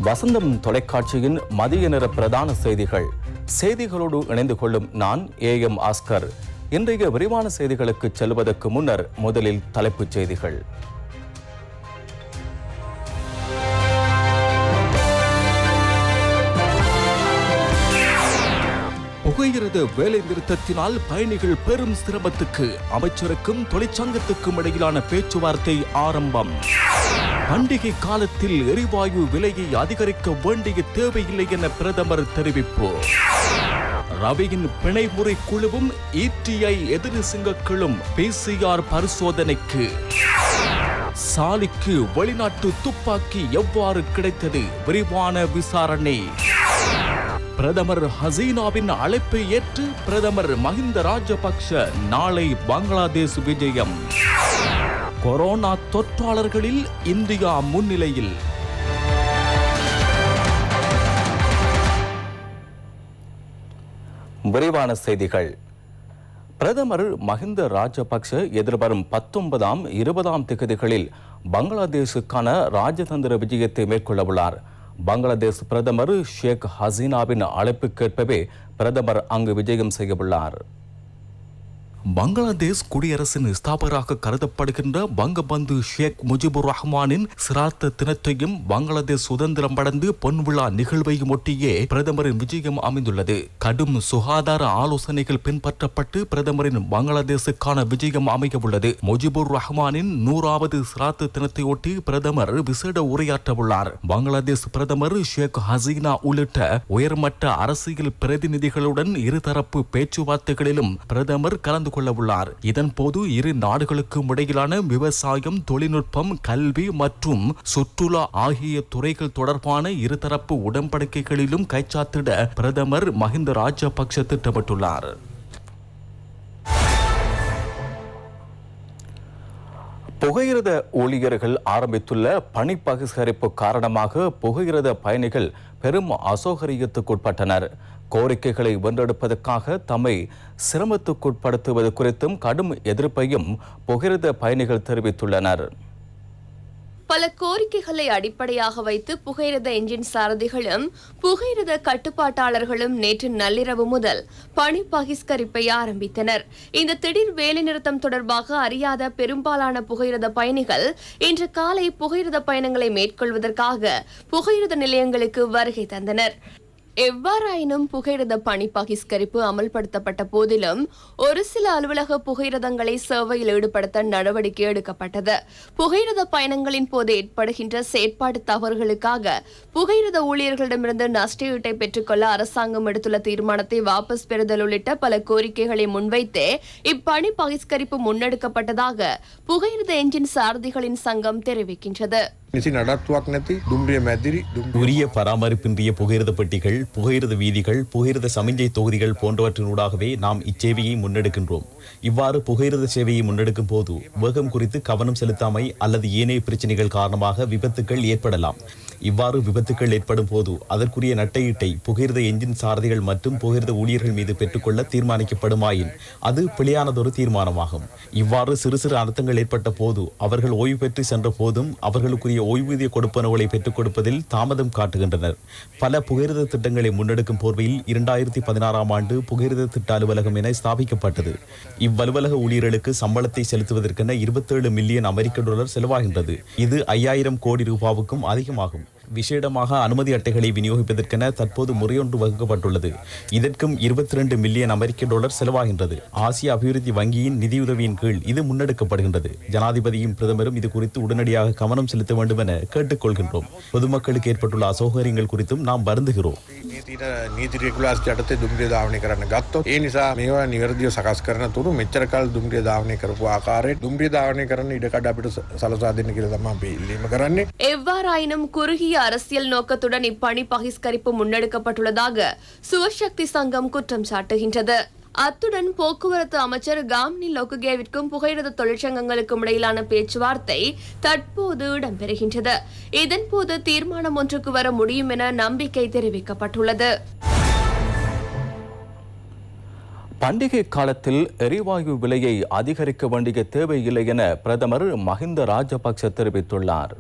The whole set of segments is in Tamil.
வசந்தம் தொலைக்காட்சியின் மதிய நேர பிரதான செய்திகளோடு இணைந்து கொள்ளும் நான் AM ஆஸ்கர். இன்றைய விரிவான செய்திகளுக்கு செல்வதற்கு முன்னர் முதலில் தலைப்புச் செய்திகள். புகையிரத வேலை நிறுத்தத்தினால் பயணிகள் பெரும் சிரமத்துக்கு, அமைச்சருக்கும் தொழிற்சங்கத்துக்கும் இடையிலான பேச்சுவார்த்தை ஆரம்பம். பண்டிகை காலத்தில் எரிவாயு விலையை அதிகரிக்க வேண்டிய தேவையில்லை என பிரதமர் தெரிவிப்பு. ரவியின் பிணைமுறை குழுவும் ETI எதிரி சிங்கக்களும் PCR பரிசோதனைக்கு. சாலிக்கு வெளிநாட்டு துப்பாக்கி எவ்வாறு கிடைத்தது? விரிவான விசாரணை. பிரதமர் ஹசீனாவின் அழைப்பை ஏற்று பிரதமர் மஹிந்த ராஜபக்ஷ நாளை பங்களாதேஷ் விஜயம். கொரோனா தொற்றாளர்களில் இந்தியா முன்னிலையில். விரிவான செய்திகள். பிரதமர் மஹிந்த ராஜபக்ஷ எதிர்வரும் 19ஆம் 20ஆம் திகதிகளில் பங்களாதேஷுக்கான ராஜதந்திர விஜயத்தை மேற்கொள்ளவுள்ளார். பங்களாதேஷ் பிரதமர் ஷேக் ஹசீனாவின் அழைப்புக்கேற்பவே பிரதமர் அங்கு விஜயம் செய்யவுள்ளார். பங்களாதேஷ் குடியரசின் ஸ்தாபகராக கருதப்படுகின்ற பங்கபந்து ஷேக் முஜிபுர் ரஹ்மானின் சிராத்த தினத்தையும் பங்களாதேஷ் சுதந்திரம் அடைந்து பொன்விழா நிகழ்வையும் ஒட்டியே பிரதமரின் விஜயம் அமைந்துள்ளது. கடும் சுகாதார ஆலோசனைகள் பின்பற்றப்பட்டு பிரதமரின் பங்களாதேஷுக்கான விஜயம் அமைய உள்ளது. முஜிபுர் ரஹ்மானின் 100வது சிராத்த தினத்தை ஒட்டி பிரதமர் விசேட உரையாற்றவுள்ளார். பங்களாதேஷ் பிரதமர் ஷேக் ஹசீனா உள்ளிட்ட உயர்மட்ட அரசியல் பிரதிநிதிகளுடன் இருதரப்பு பேச்சுவார்த்தைகளிலும் பிரதமர் கலந்து கொள்ளவுள்ளார். இதன் போது இரு நாடுகளுக்கும் இடையிலான விவசாயம், தொழில்நுட்பம், கல்வி மற்றும் சுற்றுலா ஆகிய துறைகள் தொடர்பான இருதரப்பு உடன்படிக்கைகளிலும் கைச்சாத்திட பிரதமர் மஹிந்த ராஜபக்ஷ திட்டமிட்டுள்ளார். புகையிரத ஊழியர்கள் ஆரம்பித்துள்ள பணி பகிஷ்கரிப்பு காரணமாக புகையிரத பயணிகள் பெரும் அசௌகரியத்துக்குட்பட்டனர். கோரிக்கைகளை வென்றெடுப்பதற்காக தம்மை சிரமத்துக்குட்படுத்துவது குறித்தும் கடும் எதிர்ப்பையும் புகையிரத பயணிகள் தெரிவித்துள்ளனர். பல கோரிக்கைகளை அடிப்படையாக வைத்து புகையிரத என்ஜின் சாரதிகளும் புகையிரத கட்டுப்பாட்டாளர்களும் நேற்று நள்ளிரவு முதல் பணி பகிஷ்கரிப்பை ஆரம்பித்தனர். இந்த திடீர் வேலைநிறுத்தம் தொடர்பாக அறியாத பெரும்பாலான புகையிரத பயணிகள் இன்று காலை புகையிரத பயணங்களை மேற்கொள்வதற்காக புகையிரத நிலையங்களுக்கு வருகை தந்தனர். எவ்வாறாயினும் புகையிரத பணி பகிஷ்கரிப்பு அமல்படுத்தப்பட்ட போதிலும் ஒரு சில அலுவலக புகையிரதங்களை சேவையில் ஈடுபடுத்த நடவடிக்கை எடுக்கப்பட்டது. புகையிரத பயணங்களின் போது ஏற்படுகின்ற செயற்பாடு தவறுகளுக்காக புகையிரத ஊழியர்களிடமிருந்து நஷ்டஈட்டை பெற்றுக்கொள்ள அரசாங்கம் எடுத்துள்ள தீர்மானத்தை வாபஸ் பெறுதல் உள்ளிட்ட பல கோரிக்கைகளை முன்வைத்தே இப்பணி பகிஷ்கரிப்பு முன்னெடுக்கப்பட்டதாக புகையிரத என்ஜின் சாரதிகளின் சங்கம் தெரிவிக்கின்றது. உரிய பராமரிப்பின்றிய புகையிரத பெட்டிகள், புகையிரத வீதிகள், புகையிரத சமிஞ்சை தொகுதிகள் போன்றவற்றினூடாகவே நாம் இச்சேவையை முன்னெடுக்கின்றோம். இவ்வாறு புகையிரத சேவையை முன்னெடுக்கும் போது வேகம் குறித்து கவனம் செலுத்தாமை அல்லது ஏனைய பிரச்சனைகள் காரணமாக விபத்துக்கள் ஏற்படலாம். இவ்வாறு விபத்துக்கள் ஏற்படும் போது அதற்குரிய நட்டையீட்டை புகையிரத என்ஜின் சாரதிகள் மற்றும் புகையிரத ஊழியர்கள் மீது பெற்றுக்கொள்ள தீர்மானிக்கப்படுமாயின் அது பிழையானதொரு தீர்மானமாகும். இவ்வாறு சிறு சிறு அர்த்தங்கள் ஏற்பட்ட போது அவர்கள் ஓய்வு பெற்று சென்ற போதும் அவர்களுக்குரிய ஓய்வூதிய கொடுப்பனவுகளை பெற்றுக் கொடுப்பதில் தாமதம் காட்டுகின்றனர். பல புகையிரத திட்டங்களை முன்னெடுக்கும் போர்வையில் 2016ஆம் ஆண்டு புகையிரத திட்ட அலுவலகம் என ஸ்தாபிக்கப்பட்டது. இவ்வலுவலக ஊழியர்களுக்கு சம்பளத்தை செலுத்துவதற்கென 27 மில்லியன் அமெரிக்க டாலர் செலவாகின்றது. இது 5000 கோடி ரூபாவுக்கும் அதிகமாகும். விசேடமாக அனுமதி அட்டைகளை விநியோகிப்பதற்கென தற்போது முறையொன்று வகுக்கப்பட்டுள்ளது. இதற்கும் 22 மில்லியன் அமெரிக்க டாலர் செலவாகின்றது. ஆசிய அபிவிருத்தி வங்கியின் நிதியுதவியின் கீழ் இது முன்னெடுக்கப்படுகின்றது. ஜனாதிபதியும் பிரதமரும் இது குறித்து உடனடியாக கவனம் செலுத்த வேண்டும் என கேட்டுக்கொள்கின்றோம். பொதுமக்களுக்கு ஏற்பட்டுள்ள அசௌகரியங்கள் குறித்தும் நாம் வருந்துகிறோம். எவ்வாறாயினும் குறுகிய அரசியல் நோக்கத்துடன் இப்பணி பகிஷ்கரிப்பு முன்னெடுக்கப்பட்டுள்ளதாக சுவசக்தி சங்கம் குற்றம் சாட்டுகின்றது. அத்துடன் போக்குவரத்து அமைச்சர் காம்னி லோகுகேவிற்கும் புகையிரத தொழிற்சங்கங்களுக்கும் இடையிலான பேச்சுவார்த்தை தற்போது இடம்பெறுகின்றது. இதன்போது தீர்மானம் ஒன்றுக்கு வர முடியும் என நம்பிக்கை தெரிவிக்கப்பட்டுள்ளது. பண்டிகை காலத்தில் எரிவாயு விலையை அதிகரிக்க வேண்டிய தேவையில்லை என பிரதமர் மஹிந்த ராஜபக்ஷ தெரிவித்துள்ளார்.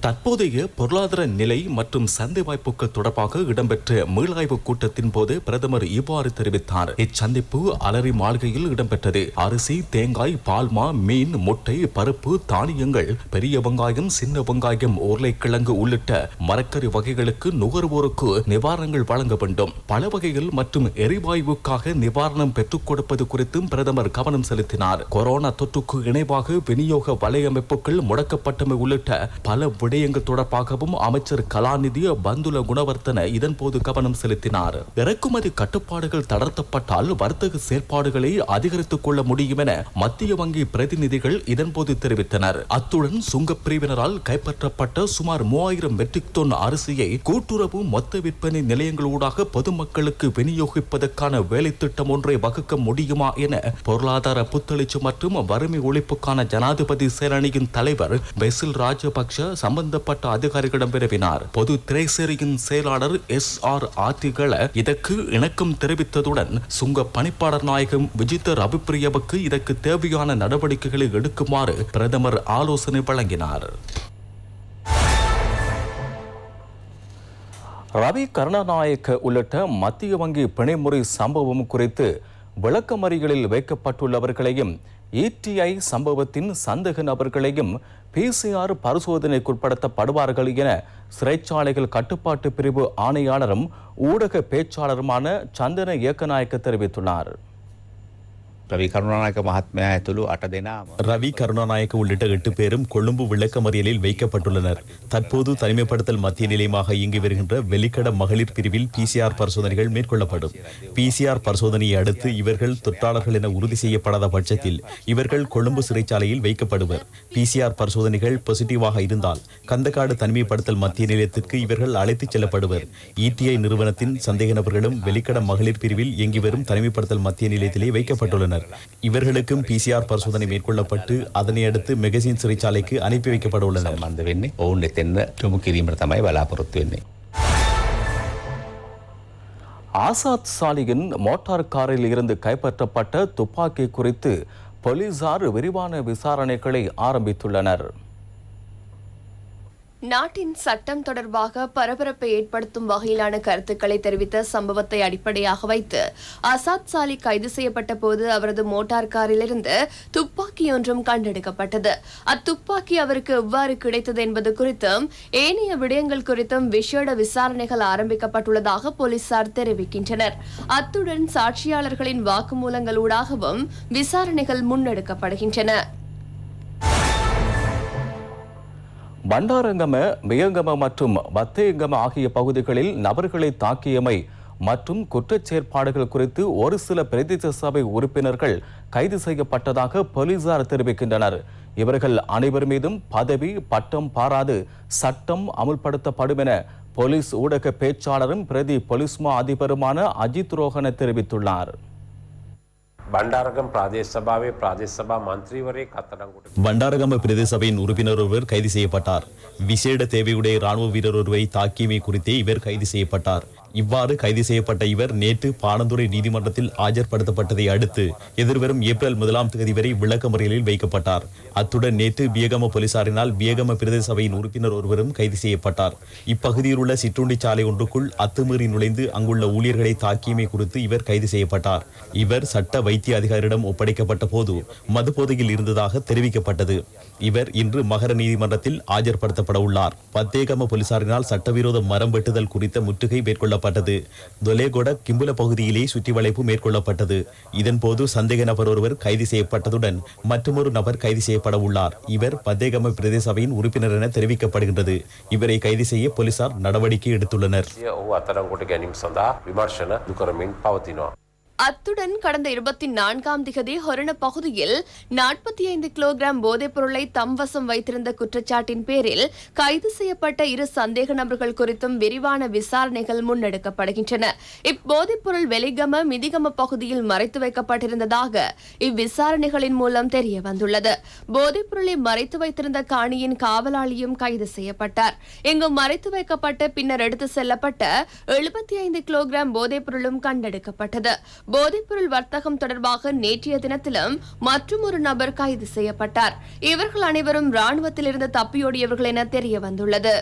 தற்போதைய பொருளாதார நிலை மற்றும் சந்தை வாய்ப்புகள் தொடர்பாக இடம்பெற்ற மீளாய்வு கூட்டத்தின் போது பிரதமர் இவ்வாறு தெரிவித்தார். இச்சந்திப்பு அலரி மாளிகையில் இடம்பெற்றது. அரிசி, தேங்காய், பால்மா, மீன், முட்டை, பருப்பு, தானியங்கள், பெரிய வெங்காயம், சின்ன வெங்காயம், உருளைக்கிழங்கு உள்ளிட்ட மரக்கறி வகைகளுக்கு நுகர்வோருக்கு நிவாரணங்கள் வழங்க வேண்டும். பல வகைகள் மற்றும் எரிவாயுவுக்காக நிவாரணம் பெற்றுக் கொடுப்பது குறித்தும் பிரதமர் கவனம் செலுத்தினார். கொரோனா தொற்றுக்கு இணைவாக விநியோக வலையமைப்புகள் முடக்கப்பட்டமை உள்ளிட்ட பல விடயங்கள் தொடர்பாகவும் அமைச்சர் கலாநிதி பந்துல குணவர்த்தன இதன்போது கவனம் செலுத்தினார். இறக்குமதி கட்டுப்பாடுகள் தளர்த்தப்பட்டால் வர்த்தக செயல்பாடுகளை அதிகரித்துக் கொள்ள முடியும் என மத்திய வங்கி பிரதிநிதிகள் இதன்போது தெரிவித்தனர். அத்துடன் சுங்கப் பிரிவினரால் கைப்பற்றப்பட்ட சுமார் 3000 மெட்ரிக் டன் அரிசியை கூட்டுறவு மொத்த விற்பனை நிலையங்களூடாக பொதுமக்களுக்கு விநியோகிப்பதற்கான வேலை திட்டம் ஒன்றை வகுக்க முடியுமா என பொருளாதார புத்தளிச்சு மற்றும் வறுமை ஒழிப்புக்கான ஜனாதிபதி சேரணியின் தலைவர் பெசில் ராஜபக்ஷ சம்பந்தப்பட்ட அதிகாரிகளிடம் வினவினார். பொது திரைசேரியின் செயலாளர் SR ஆத்திகள இதற்கு இணக்கம் தெரிவித்ததுடன் சுங்க பணிப்பாளர் நாயகம் விஜித்த ரவிப்பிரியவுக்கு இதற்கு தேவையான நடவடிக்கைகளை எடுக்குமாறு பிரதமர் ஆலோசனை வழங்கினார். ரவி கருணாநாயக்க உள்ளிட்ட மத்திய வங்கி பிணைமுறை சம்பவம் குறித்து விளக்கமறியலில் வைக்கப்பட்டுள்ளவர்களையும் ETI சம்பவத்தின் சந்தேக நபர்களையும் PCR பரிசோதனைக்குட்படுத்தப்படுவார்கள் என சிறைச்சாலைகள் கட்டுப்பாட்டு பிரிவு ஆணையாளரும் ஊடக பேச்சாளருமான சந்தன ஏக்கநாயக்க தெரிவித்துள்ளார். ரவி கருணாநாயக்க மகாத்மா ඇතුළු 8 දෙනාම ரவி கருணாநாயக்க உள்ளிட்ட 8 பேரும் கொழும்பு விளக்கமறியலில் வைக்கப்பட்டுள்ளனர். தற்போது தனிமைப்படுத்தல் மத்திய நிலையமாக இயங்கி வருகின்ற வெலிக்கட மகளிர் பிரிவில் PCR பரிசோதனைகள் மேற்கொள்ளப்படும். PCR பரிசோதனையை அடுத்து இவர்கள் தொற்றாளர்கள் என உறுதி செய்யப்படாத பட்சத்தில் இவர்கள் கொழும்பு சிறைச்சாலையில் வைக்கப்படுவர். PCR பரிசோதனைகள் பாசிட்டிவாக இருந்தால் கந்தக்காடு தனிமைப்படுத்தல் மத்திய நிலையத்திற்கு இவர்கள் அழைத்துச் செல்லப்படுவர். ETI நிறுவனத்தின் சந்தேக நபர்களும் வெலிக்கட மகளிர் பிரிவில் இயங்கி வரும் தனிமைப்படுத்தல் மத்திய நிலையத்திலே வைக்கப்பட்டுள்ளனர். இவர்களுக்கும் PCR பரிசோதனை மேற்கொள்ளப்பட்டு அதனை அடுத்து மெகசின் சிறைச்சாலைக்கு அனுப்பி வைக்கப்பட உள்ளனர். සම්බන්ධ වෙන්නේ ඔවුන් එතෙන්ද යොමු කිරීමට තමයි බලාපොරොත්තු වෙන්නේ. ஆசாத் சாலியின் மோட்டார் காரில் இருந்து கைப்பற்றப்பட்ட துப்பாக்கி குறித்து போலீசார் விரிவான விசாரணைகளை ஆரம்பித்துள்ளனர். நாட்டின் சட்டம் தொடர்பாக பரபரப்பை ஏற்படுத்தும் வகையிலான கருத்துக்களை தெரிவித்த சம்பவத்தை அடிப்படையாக வைத்து ஆசாத் சாலி கைது செய்யப்பட்ட போது அவரது மோட்டார் காரிலிருந்து துப்பாக்கி ஒன்றும் கண்டெடுக்கப்பட்டது. அத்துப்பாக்கி அவருக்கு எவ்வாறு கிடைத்தது என்பது குறித்தும் ஏனைய விடயங்கள் குறித்தும் விசேட விசாரணைகள் ஆரம்பிக்கப்பட்டுள்ளதாக போலீசார் தெரிவிக்கின்றனர். அத்துடன் சாட்சியாளர்களின் வாக்குமூலங்களூடாகவும் விசாரணைகள் முன்னெடுக்கப்படுகின்றன. பண்டாரங்கம, மியங்கம மற்றும் வத்தேங்கம ஆகிய பகுதிகளில் நபர்களை தாக்கியமை மற்றும் குற்றச் செயற்பாடுகள் குறித்து ஒரு சில பிரதேச சபை உறுப்பினர்கள் கைது செய்யப்பட்டதாக போலீசார் தெரிவிக்கின்றனர். இவர்கள் அனைவர் மீதும் பதவி பட்டம் பாராது சட்டம் அமுல்படுத்தப்படும் என போலீஸ் ஊடக பேச்சாளரும் பிரதி போலீஸ்மா அதிபருமான அஜித் ரோஹன தெரிவித்துள்ளார். பண்டாரகம் பிரதேச சபாவே பிரதேச சபா மந்திரிவரேக் அத்தடங்குட்டு பண்டாரகம பிரதேச சபையின் உறுப்பினர் ஒருவர் கைது செய்யப்பட்டார். விசேட தேவையுடைய ராணுவ வீரர் ஒருவரை தாக்கியமை குறித்தே இவர் கைது செய்யப்பட்டார். இவ்வாறு கைது செய்யப்பட்ட இவர் நேற்று பாணந்துறை நீதிமன்றத்தில் ஆஜர்படுத்தப்பட்டதை அடுத்து எதிர்வரும் ஏப்ரல் 1ஆம் தேதி வரை விளக்கமறியலில் வைக்கப்பட்டார். அத்துடன் நேற்று பியகம போலீசாரினால் பியகம பிரதேச சபையின் உறுப்பினர் ஒருவரும் கைது செய்யப்பட்டார். இப்பகுதியில் உள்ள சிற்றுண்டி சாலை ஒன்றுக்குள் அத்துமீறி நுழைந்து அங்குள்ள ஊழியர்களை தாக்கியமை குறித்து இவர் கைது செய்யப்பட்டார். இவர் சட்ட வைத்திய அதிகாரியிடம் ஒப்படைக்கப்பட்ட போது மது போதையில் இருந்ததாக தெரிவிக்கப்பட்டது. இவர் இன்று மகர நீதிமன்றத்தில் ஆஜர்படுத்தப்பட உள்ளார். பத்தேகம போலீசாரினால் சட்டவிரோத மரம் வெட்டுதல் குறித்த முற்றுகை மேற்கொள்ளப்பட்டது. தொலேகொட கிம்புல பகுதியிலே சுற்றி வளைப்பு மேற்கொள்ளப்பட்டது. இதன்போது சந்தேக நபர் ஒருவர் கைது செய்யப்பட்டதுடன் மற்றொரு நபர் கைது செய்யப்பட உள்ளார். இவர் பத்தேகம பிரதேச சபையின் உறுப்பினர் என தெரிவிக்கப்படுகின்றது. இவரை கைது செய்ய போலீசார் நடவடிக்கை எடுத்துள்ளனர். ඔහු අත්අඩංගුවට ගැනීම සඳහා විමර්ශන දුකරමින් පවතිනවා. அத்துடன் கடந்த 24ஆம் திகதி ஹொரண பகுதியில் 45 கிலோகிராம் போதைப் பொருளை தம் வசம் வைத்திருந்த குற்றச்சாட்டின் பேரில் கைது செய்யப்பட்ட 2 சந்தேக நபர்கள் குறித்தும் விரிவான விசாரணைகள் முன்னெடுக்கப்படுகின்றன. இப்போதைப் பொருள் வெலிகம மிதிகம பகுதியில் மறைத்து வைக்கப்பட்டிருந்ததாக இவ்விசாரணைகளின் மூலம் தெரிய வந்துள்ளது. போதைப் பொருளை மறைத்து வைத்திருந்த காணியின் காவலாளியும் கைது செய்யப்பட்டார். இங்கு மறைத்து வைக்கப்பட்ட பின்னர் எடுத்து செல்லப்பட்ட 75 கிலோகிராம் போதைப் பொருளும் கண்டெடுக்கப்பட்டது. போதைப்பொருள் வர்த்தகம் தொடர்பாக நேற்றைய தினத்திலும் மற்றொரு நபர் கைது செய்யப்பட்டார். இவர்கள் அனைவரும் ராணுவத்திலிருந்து தப்பியோடியவர்கள் என தெரிய வந்துள்ளது.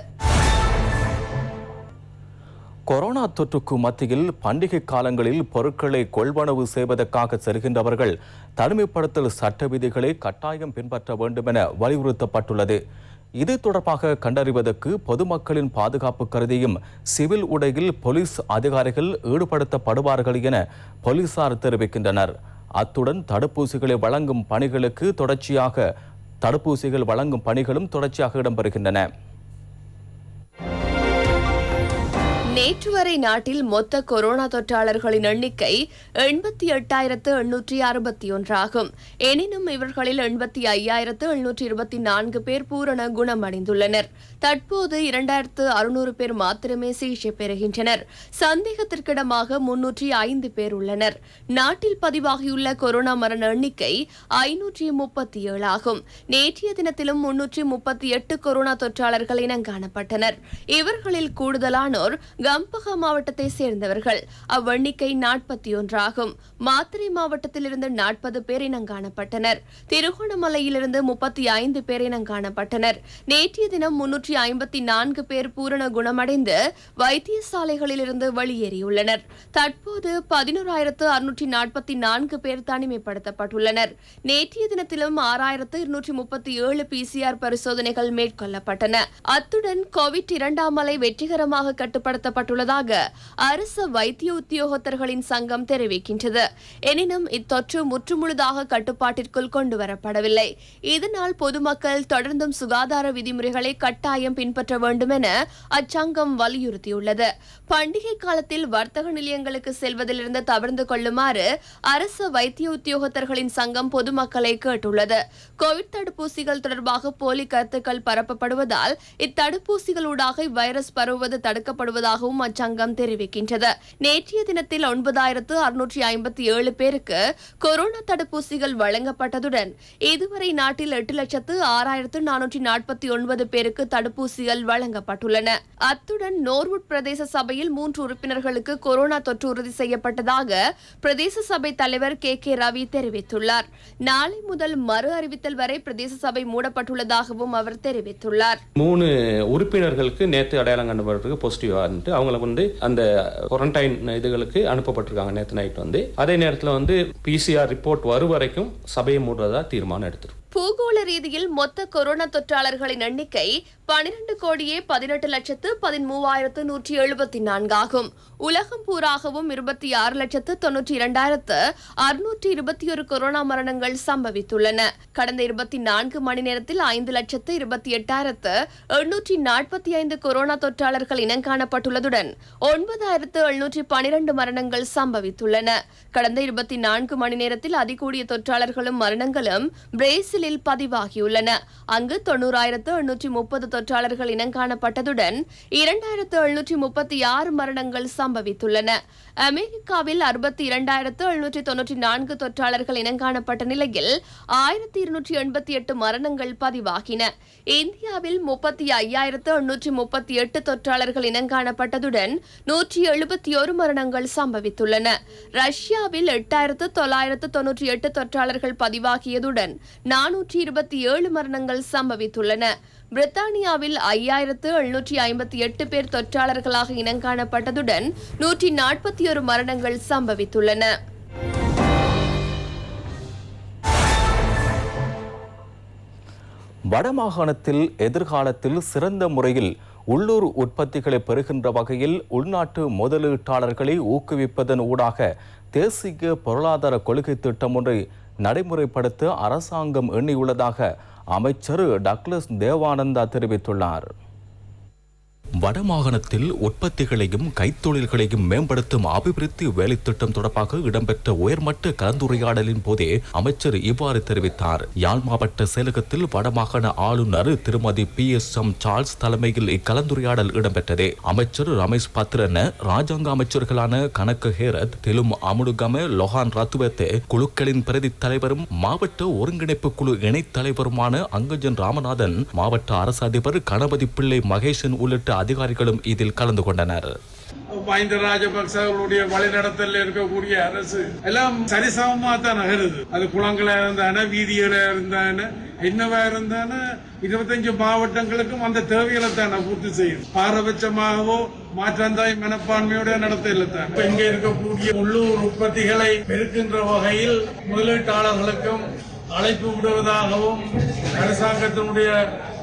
கொரோனா தொற்றுக்கு மத்தியில் பண்டிகை காலங்களில் பொருட்களை கொள்வனவு செய்வதற்காக செல்கின்றவர்கள் தனிமைப்படுத்தல் சட்ட விதிகளை கட்டாயம் பின்பற்ற வேண்டும் என வலியுறுத்தப்பட்டுள்ளது. இது தொடர்பாக கண்டறிவதற்கு பொதுமக்களின் பாதுகாப்பு கருதியும் சிவில் உடையில் போலீஸ் அதிகாரிகள் ஈடுபடுத்தப்படுவார்கள் என போலீசார் தெரிவிக்கின்றனர். அத்துடன் தடுப்பூசிகளை வழங்கும் பணிகளும் தொடர்ச்சியாக இடம்பெறுகின்றன. நேற்று வரை நாட்டில் மொத்த கொரோனா தொற்றாளர்களின் எண்ணிக்கை 88,861 ஆகும். எனினும் இவர்களில் 85,724 பேர் பூரண குணமடைந்துள்ளனர். தற்போது 2,600 பேர் மாத்திரமே சிகிச்சை பெறுகின்றனர். சந்தேகத்திற்கிடமாக 305 பேர் உள்ளனர். நாட்டில் பதிவாகியுள்ள கொரோனா மரண எண்ணிக்கை 537 ஆகும். நேற்றைய தினத்திலும் 338 கொரோனா தொற்றாளர்கள் இனங்காணப்பட்டனர். இவர்களில் கூடுதலானோர் கம்பஹா மாவட்டத்தை சேர்ந்தவர்கள். அவ்வெண்ணிக்கை 41 ஆகும். மாத்தறை மாவட்டத்திலிருந்து 40 பேர் இனங்காணப்பட்டனர். திருகோணமலையிலிருந்து 35 பேர் இனங்காணப்பட்டனர். நேற்றைய தினம் 354 பேர் பூரண குணமடைந்து வைத்தியசாலைகளிலிருந்து வெளியேறியுள்ளனர். தற்போது 11,644 பேர் தனிமைப்படுத்தப்பட்டுள்ளனர். நேற்றைய தினத்திலும் 6,237 PCR பரிசோதனைகள் மேற்கொள்ளப்பட்டன. அத்துடன் கோவிட் 2ஆம் அலை வெற்றிகரமாக கட்டுப்படுத்தப்பட்டுள்ளதாக அரசு வைத்திய உத்தியோகத்தர்களின் சங்கம் தெரிவிக்கின்றது. எனினும் இத்தொற்று முற்றுமுழுதாக கட்டுப்பாட்டிற்குள் கொண்டுவரப்படவில்லை. இதனால் பொதுமக்கள் தொடர்ந்தும் சுகாதார விதிமுறைகளை கட்டாயம் பின்பற்ற வேண்டும் என அச்சங்கம் வலியுறுத்தியுள்ளது. பண்டிகை காலத்தில் வர்த்தக நிலையங்களுக்கு செல்வதிலிருந்து தவிர்த்து கொள்ளுமாறு அரசு வைத்திய உத்தியோகத்தர்களின் சங்கம் பொதுமக்களை கேட்டுள்ளது. கோவிட் தடுப்பூசிகள் தொடர்பாக போலி கருத்துக்கள் பரப்பப்படுவதால் இத்தடுப்பூசிகளூடாக வைரஸ் பரவுவது தடுக்கப்படுவதாகவும் அச்சங்கம் தெரிவிக்கின்றது. நேற்றைய தினத்தில் 9,657 பேருக்கு கொரோனா தடுப்பூசிகள் வழங்கப்பட்டதுடன் இதுவரை நாட்டில் 8,06,449 பேருக்கு தடுப்பூசிகள் வழங்கப்பட்டுள்ளன. அத்துடன் நோர்வுட் பிரதேச சபையில் 3 உறுப்பினர்களுக்கு கொரோனா தொற்று உறுதி செய்யப்பட்டதாக பிரதேச சபை தலைவர் KK ரவி தெரிவித்துள்ளார். நாளை முதல் மறு அறிவித்தல் வரை பிரதேச சபை மூடப்பட்டுள்ளதாகவும் அவர் தெரிவித்துள்ளார். 3 உறுப்பினர்களுக்கு நேற்று அடையாளம் கண்டுபிடிக்க பாசிட்டிவா இருந்து அவங்களுக்கு அந்த குவாரண்டைன் இதுகளுக்கு அனுப்பப்பட்டிருக்காங்க. நேற்று நைட் அதே நேரத்தில் PCR ரிப்போர்ட் வரும் வரைக்கும் சபையை மூடுறதா தீர்மானம் எடுத்திருக்கும். பூகோள ரீதியில் மொத்த கொரோனா தொற்றாளர்களின் எண்ணிக்கை 12,18,13,174 ஆகும். உலகம் பூராகவும் 26,92,621 கொரோனா மரணங்கள் சம்பவித்துள்ளன. கடந்த 24 மணி நேரத்தில் 5,28,845 கொரோனா தொற்றாளர்கள் இனங்காணப்பட்டுள்ளதுடன் 9,712 மரணங்கள் சம்பவித்துள்ளன. கடந்த 24 மணி நேரத்தில் அதிகூடிய தொற்றாளர்களும் மரணங்களும் பிரேசிலில் பதிவாகியுள்ளன. அங்கு 90,830 தொற்றாளர்கள் இனங்காணப்பட்டதுடன் 2,736 மரணங்கள் சம்பவித்துள்ளன. அமெரிக்காவில் 62,794 தொற்றாளர்கள் இனங்காணப்பட்ட நிலையில் 1,288 மரணங்கள் பதிவாகின. இந்தியாவில் 35,838 தொற்றாளர்கள் இனங்காணப்பட்டதுடன் 171 மரணங்கள் சம்பவித்துள்ளன. ரஷ்யாவில் 8,998 தொற்றாளர்கள் பதிவாகியதுடன் 427 மரணங்கள் சம்பவித்துள்ளன. பிரித்தானியாவில் 5,758 பேர் தொற்றாளர்களாக இனங்காணப்பட்டதுடன் 141 மரணங்கள் சம்பவித்துள்ளன. வடமாகாணத்தில் எதிர்காலத்தில் சிறந்த முறையில் உள்ளூர் உற்பத்திகளை பெறுகின்ற வகையில் உள்நாட்டு முதலீட்டாளர்களை ஊக்குவிப்பதன் ஊடாக தேசிய பொருளாதார கொள்கை திட்டம் ஒன்றை நடைமுறைப்படுத்த அரசாங்கம் எண்ணியுள்ளதாக அமைச்சர் டக்ளஸ் தேவானந்தா தெரிவித்துள்ளார். வடமாகாணத்தில் உற்பத்திகளையும் கைத்தொழில்களையும் மேம்படுத்தும் அபிவிருத்தி வேலைத்திட்டம் தொடர்பாக இடம்பெற்ற உயர்மட்ட கலந்துரையாடலின் போதே அமைச்சர் இவ்வாறு தெரிவித்தார். யாழ் மாவட்ட செயலகத்தில் வடமாகாண ஆளுநர் திருமதி PSM சார்ல்ஸ் தலைமையில் இக்கலந்துரையாடல் இடம்பெற்றது. அமைச்சர் ரமேஷ் பத்ரன, ராஜாங்க அமைச்சர்களான கணக்கு ஹேரத், தெலும் அமுடுகம, லொஹான் ரத்துவத்தே குழுக்களின் பிரதி தலைவரும் மாவட்ட ஒருங்கிணைப்பு குழு இணைத் தலைவருமான அங்கஜன் ராமநாதன், மாவட்ட அரசு அதிபர் கணபதி பிள்ளை மகேசன் உள்ளிட்ட அதிகாரிகளும் இதில் கலந்து கொண்டனர். மஹிந்த ராஜபக்சர்களுடைய வழிநடத்தல இருக்கக்கூடிய அரசு எல்லாம் சரிசமமா தான் நகருது. அது குளங்களா இருந்தான, வீதிகளா இருந்தான, என்னவா இருந்தான 25 மாவட்டங்களுக்கும் அந்த தேவைகளை தான் பூர்த்தி செய்யும். பாரபட்சமாகவோ மாற்றாந்தாய் மனப்பான்மையோட நடத்தல தான் இங்க இருக்கக்கூடிய உள்ளூர் உற்பத்திகளை பெருக்கின்ற வகையில் முதலீட்டாளர்களுக்கும் அழைப்பு விடுவதாகவும் அரசாங்கத்தினுடைய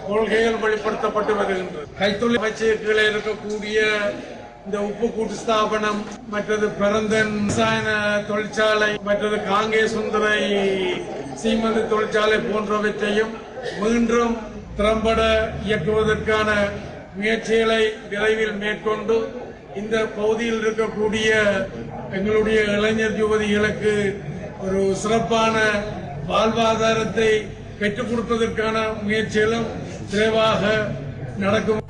கொள்கைகள் வெளிப்படுத்தப்பட்டு வருகின்றது. கைத்தொழில் அமைச்சர் கீழே இருக்கக்கூடிய இந்த உப்பு கூட்டு ஸ்தாபனம், மற்றது பெரந்தன் ரசாயன தொழிற்சாலை, மற்றது காங்கே சுந்தரை சீமந்து தொழிற்சாலை போன்றவற்றையும் மீண்டும் திறம்பட இயக்குவதற்கான முயற்சிகளை விரைவில் மேற்கொண்டு இந்த பகுதியில் இருக்கக்கூடிய எங்களுடைய இளைஞர் யுவதிகளுக்கு ஒரு சிறப்பான வாழ்வாதாரத்தை பெற்றுக் கொடுப்பதற்கான முயற்சிகளும் விரைவாக நடக்கும்.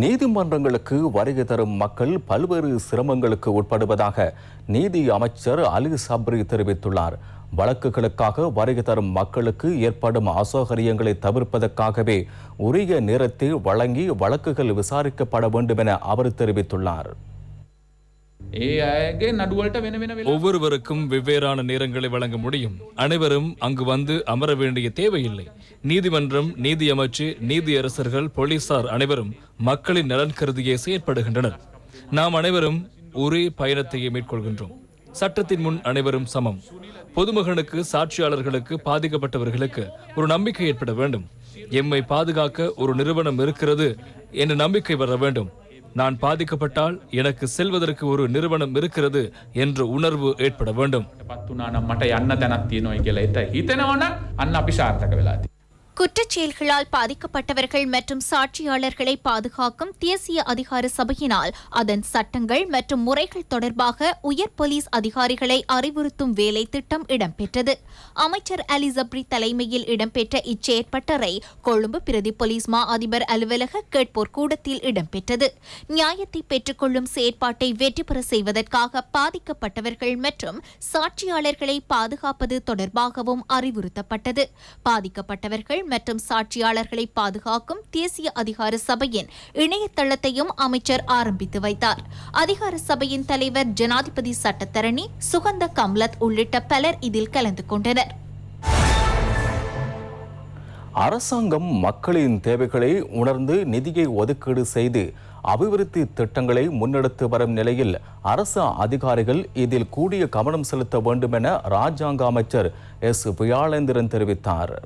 நீதிமன்றங்களுக்கு வருகை தரும் மக்கள் பல்வேறு சிரமங்களுக்கு உட்படுவதாக நீதி அமைச்சர் அலி சப்ரி தெரிவித்துள்ளார். வழக்குகளுக்காக வருகை தரும் மக்களுக்கு ஏற்படும் அசௌகரியங்களை தவிர்ப்பதற்காகவே உரிய நேரத்தை வழங்கி வழக்குகள் விசாரிக்கப்பட வேண்டும் என அவர் தெரிவித்துள்ளார். ஒவ்வொருவருக்கும் வெவ்வேறான நேரங்களை வழங்க முடியும். அனைவரும் அங்கு வந்து அமர வேண்டிய தேவையில்லை. நீதிமன்றம், நீதி அமைச்சு, நீதியரசர்கள், போலீசார் அனைவரும் மக்களின் நலன் கருதியே செயற்படுகின்றனர். நாம் அனைவரும் ஒரே பயணத்தையே மேற்கொள்கின்றோம். சட்டத்தின் முன் அனைவரும் சமம். பொதுமகனுக்கு, சாட்சியாளர்களுக்கு, பாதிக்கப்பட்டவர்களுக்கு ஒரு நம்பிக்கை ஏற்பட வேண்டும். எம்மை பாதுகாக்க ஒரு நிறுவனம் இருக்கிறது என்ற நம்பிக்கை வர வேண்டும். நான் பாதிக்கப்பட்டால் எனக்கு செல்வதற்கு ஒரு நிறுவனம் இருக்கிறது என்ற உணர்வு ஏற்பட வேண்டும். குற்றச்செயல்களால் பாதிக்கப்பட்டவர்கள் மற்றும் சாட்சியாளர்களை பாதுகாக்கும் தேசிய அதிகார சபையினால் அதன் சட்டங்கள் மற்றும் முறைகள் தொடர்பாக உயர் போலீஸ் அதிகாரிகளை அறிவுறுத்தும் வேலை திட்டம் இடம்பெற்றது. அமைச்சர் அலி சப்ரி தலைமையில் இடம்பெற்ற இச்செயற்பட்டறை கொழும்பு பிரதி போலீஸ் மா அதிபர் அலுவலக கேட்போர் கூடத்தில் இடம்பெற்றது. நியாயத்தை பெற்றுக்கொள்ளும் செயற்பாட்டை வெற்றி பெற செய்வதற்காக பாதிக்கப்பட்டவர்கள் மற்றும் சாட்சியாளர்களை பாதுகாப்பது தொடர்பாகவும் அறிவுறுத்தப்பட்டது. பாதிக்கப்பட்டவர்கள் மற்றும் சாட்சியாளர்களை பாதுகாக்கும் தேசிய அதிகார சபையின் இணையதளத்தையும் அமைச்சர் ஆரம்பித்து வைத்தார். அதிகார சபையின் தலைவர் ஜனாதிபதி சட்டத்தரணி சுகந்த கம்லத் உள்ளிட்ட பலர் இதில் கலந்து கொண்டனர். அரசாங்கம் மக்களின் தேவைகளை உணர்ந்து நிதியை ஒதுக்கீடு செய்து அபிவிருத்தி திட்டங்களை முன்னெடுத்து வரும் நிலையில் அரசு அதிகாரிகள் இதில் கூடிய கவனம் செலுத்த வேண்டும் என ராஜாங்க அமைச்சர் எஸ் வியாழேந்திரன் தெரிவித்தார்.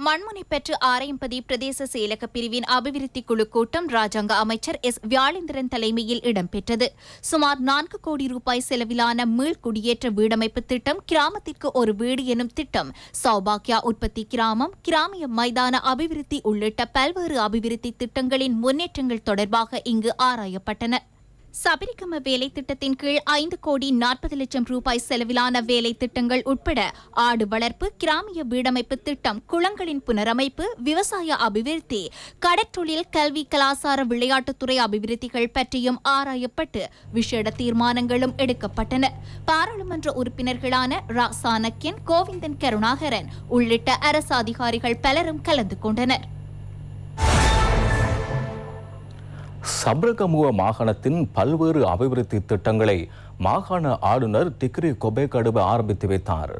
மண்முனை பெற்று ஆரையம்பதி பிரதேச செயலக பிரிவின் அபிவிருத்தி குழு கூட்டம் ராஜாங்க அமைச்சர் எஸ் வியாழேந்திரன் தலைமையில் இடம்பெற்றது. சுமார் 4 கோடி ரூபாய் செலவிலான மீள்குடியேற்ற வீடமைப்பு திட்டம், கிராமத்திற்கு ஒரு வீடு எனும் திட்டம், சௌபாக்கியா உற்பத்தி கிராமம், கிராமிய மைதான அபிவிருத்தி உள்ளிட்ட பல்வேறு அபிவிருத்தி திட்டங்களின் முன்னேற்றங்கள் தொடர்பாக இங்கு ஆராயப்பட்டன. சபரிகம வேலை திட்டத்தின் கீழ் 5 கோடி 40 லட்சம் ரூபாய் செலவிலான வேலை திட்டங்கள் உட்பட ஆடு வளர்ப்பு, கிராமிய வீடமைப்பு திட்டம், குளங்களின் புனரமைப்பு, விவசாய அபிவிருத்தி, கடற்றொழில், கல்வி, கலாசார, விளையாட்டுத்துறை அபிவிருத்திகள் பற்றியும் ஆராயப்பட்டு விசேட தீர்மானங்களும் எடுக்கப்பட்டன. பாராளுமன்ற உறுப்பினர்களான ரா சாணக்கியன், கோவிந்தன் கருணாகரன் உள்ளிட்ட அரசு அதிகாரிகள் பலரும் கலந்து கொண்டனர். சப்ரகமுவ மாகாணத்தின் பல்வேறு அபிவிருத்தி திட்டங்களை மாகாண ஆளுநர் டிக்ரி கொபேகடுவ ஆரம்பித்து வைத்தார்.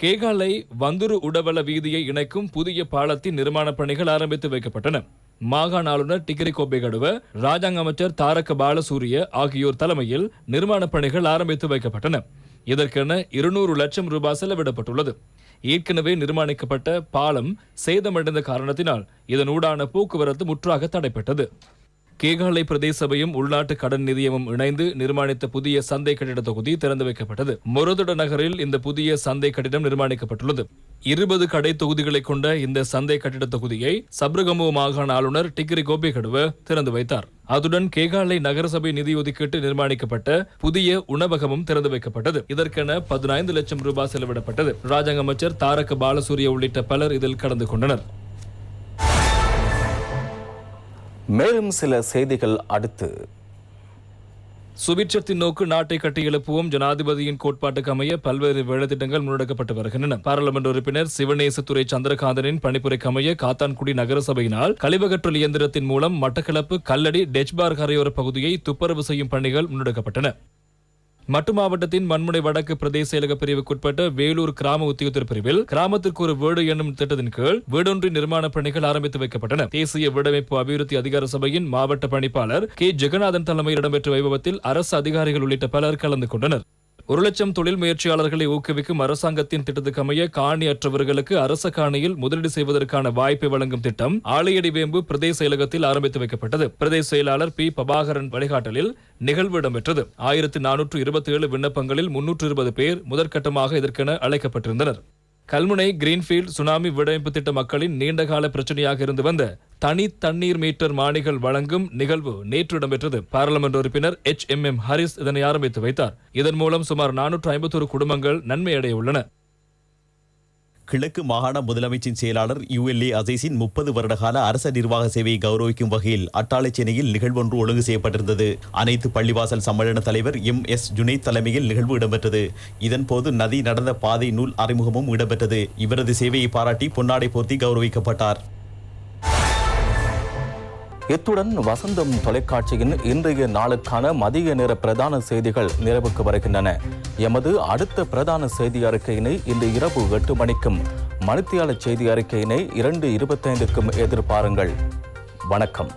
கேகாலை வந்துரு உடவள வீதியை இணைக்கும் புதிய பாலத்தின் நிர்மாண பணிகள் ஆரம்பித்து வைக்கப்பட்டன. மாகாண ஆளுநர் டிக்ரி கொபேகடுவ, ராஜாங்க அமைச்சர் தாரக பாலசூரிய ஆகியோர் தலைமையில் நிர்மாண பணிகள் ஆரம்பித்து வைக்கப்பட்டன. இதற்கென 200 லட்சம் ரூபாய் செலவிடப்பட்டுள்ளது. ஏற்கனவே நிர்மாணிக்கப்பட்ட பாலம் சேதமடைந்த காரணத்தினால் இதனூடான போக்குவரத்து முற்றாக தடைப்பட்டது. கேகாலை பிரதேச சபையும் உள்நாட்டு கடன் நிதியமும் இணைந்து நிர்மாணித்த புதிய சந்தை கட்டிட தொகுதி திறந்து வைக்கப்பட்டது. மொரதுட நகரில் இந்த புதிய சந்தை கட்டிடம் நிர்மாணிக்கப்பட்டுள்ளது. 20 கடை தொகுதிகளை கொண்ட இந்த சந்தை கட்டிட தொகுதியை சப்ரகமுவ மாகாண ஆளுநர் டிக்ரி கொபேகடுவ திறந்து வைத்தார். அதுடன் கேகாலை நகரசபை நிதி ஒதுக்கீட்டு நிர்மாணிக்கப்பட்ட புதிய உணவகமும் திறந்து வைக்கப்பட்டது. இதற்கென 15 லட்சம் ரூபாய் செலவிடப்பட்டது. ராஜாங்க அமைச்சர் தாரக பாலசூரிய உள்ளிட்ட பலர் இதில் கலந்து கொண்டனர். மேலும் சில செய்திகள் அடுத்து. சுபிட்சத்தின் நோக்கு நாட்டை கட்டியெழுப்புவோம் ஜனாதிபதியின் கோட்பாட்டுக்கு அமைய பல்வேறு வேலைத்திட்டங்கள் முன்னெடுக்கப்பட்டு வருகின்றன. பாராளுமன்ற உறுப்பினர் சிவநேசத்துறை சந்திரகாந்தனின் பணிப்புரைக்கு அமைய காத்தான்குடி நகரசபையினால் கழிவகற்றல் இயந்திரத்தின் மூலம் மட்டக்களப்பு கல்லடி டெச்பார் கரையோர பகுதியை துப்புரவு செய்யும் பணிகள் முன்னெடுக்கப்பட்டன. மட்டு மாவட்டத்தின் மண்முனை வடக்கு பிரதேச செயலக பிரிவுக்குட்பட்ட வேலூர் கிராம உத்தியோகத்தர் பிரிவில் கிராமத்திற்கு ஒரு வீடு என்னும் திட்டத்தின் கீழ் வீடொன்றின் நிர்மாண பணிகள் ஆரம்பித்து வைக்கப்பட்டன. தேசிய வீடமைப்பு அபிவிருத்தி அதிகார சபையின் மாவட்ட பணிப்பாளர் கே ஜெகநாதன் தலைமையில் இடம்பெற்ற வைபவத்தில் அரசு அதிகாரிகள் உள்ளிட்ட பலர் கலந்து கொண்டனர். 1,00,000 தொழில் முயற்சியாளர்களை ஊக்குவிக்கும் அரசாங்கத்தின் திட்டத்துக்கு அமைய காணி அற்றவர்களுக்கு அரச காணியில் முதலீடு செய்வதற்கான வாய்ப்பை வழங்கும் திட்டம் ஆலையடி வேம்பு பிரதேச செயலகத்தில் ஆரம்பித்து வைக்கப்பட்டது. பிரதேச செயலாளர் பி பிரபாகரன் வழிகாட்டலில் நிகழ்வு இடம்பெற்றது. 1427 விண்ணப்பங்களில் 320 பேர் முதற்கட்டமாக இதற்கென அழைக்கப்பட்டிருந்தனர். கல்முனை கிரீன்ஃபீல்ட் சுனாமி வீடமைப்பு திட்ட மக்களின் நீண்டகால பிரச்சனையாக இருந்து வந்த தனி தண்ணீர் மீட்டர் மானிகள் வழங்கும் நிகழ்வு நேற்று இடம்பெற்றது. பாராளுமன்ற உறுப்பினர் HMM ஹரிஸ் இதனை ஆரம்பித்து வைத்தார். இதன் மூலம் சுமார் 451 குடும்பங்கள் நன்மையடைய உள்ளன. கிழக்கு மாகாண முதலமைச்சின் செயலாளர் ULA அசீஸின் 30 வருடகால அரச நிர்வாக சேவையை கௌரவிக்கும் வகையில் அட்டாளைச்சேனையில் நிகழ்வொன்று ஒழுங்கு செய்யப்பட்டிருந்தது. அனைத்து பள்ளிவாசல் சம்மேளன தலைவர் MS ஜுனைத் தலைமையில் நிகழ்வு இடம்பெற்றது. இதன்போது நதி நடந்த பாதை நூல் அறிமுகமும் இடம்பெற்றது. இவரது சேவையை பாராட்டி பொன்னாடை போர்த்தி கௌரவிக்கப்பட்டார். இத்துடன் வசந்தம் தொலைக்காட்சியின் இன்றைய நாளுக்கான மதிய நேர பிரதான செய்திகள் நிறைவுக்கு வருகின்றன. எமது அடுத்த பிரதான செய்தி அறிக்கையினை இன்று இரவு 8 மணிக்கும் மணித்தியால செய்தி அறிக்கையினை 2:25க்கும் எதிர்பாருங்கள். வணக்கம்.